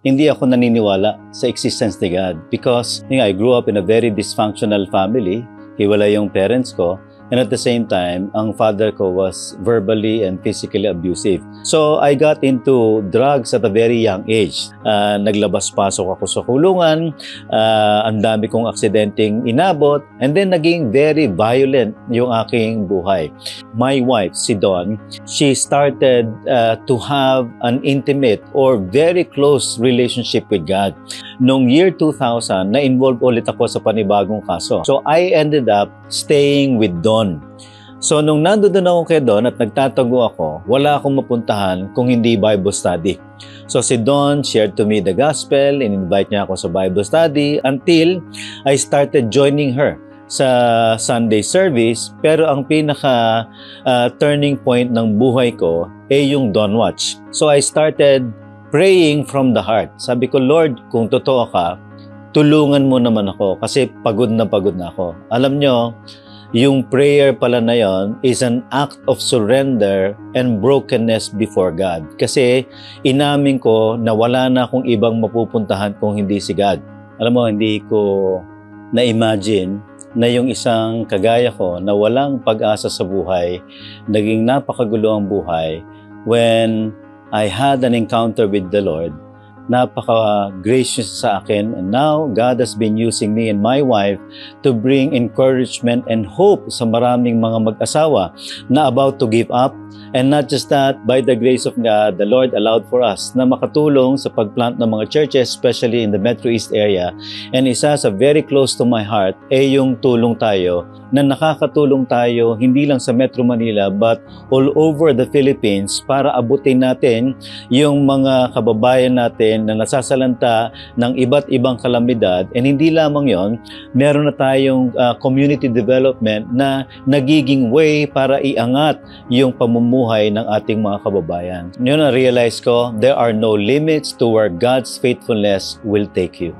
hindi ako naniniwala sa existence ni God because I grew up in a very dysfunctional family. Hiwalay yung parents ko. And at the same time, ang father ko was verbally and physically abusive. So, I got into drugs at a very young age. Naglabas-pasok ako sa kulungan. Ang dami kong aksidenteng inabot. And then, naging very violent yung aking buhay. My wife, si Dawn, she started to have an intimate or very close relationship with God. Noong year 2000, na-involve ulit ako sa panibagong kaso. So, I ended up staying with Dawn. So, nung nandoon ako kay Dawn at nagtatago ako, wala akong mapuntahan kung hindi Bible study. So, si Dawn shared to me the gospel, in-invite niya ako sa Bible study until I started joining her sa Sunday service. Pero ang pinaka turning point ng buhay ko ay yung Dawn Watch. So, I started praying from the heart. Sabi ko, Lord, kung totoo ka, tulungan mo naman ako kasi pagod na ako. Alam nyo, yung prayer pala na yon is an act of surrender and brokenness before God. Kasi inamin ko na wala na akong ibang mapupuntahan kung hindi si God. Alam mo, hindi ko na-imagine na yung isang kagaya ko na walang pag-asa sa buhay, naging napakagulo ang buhay when I had an encounter with the Lord. Napaka-gracious sa akin, and now God has been using me and my wife to bring encouragement and hope sa maraming mga mag-asawa na about to give up. And not just that, by the grace of God, the Lord allowed for us na makatulong sa pagplant ng mga churches, especially in the Metro East area. And isa sa very close to my heart ay yung tulong tayo, na nakakatulong tayo hindi lang sa Metro Manila but all over the Philippines para abutin natin yung mga kababayan natin na nasasalanta ng iba't ibang kalamidad. And hindi lamang yon, meron na tayong community development na nagiging way para iangat yung pamumuhay ng ating mga kababayan. Yun na realize ko, there are no limits to where God's faithfulness will take you.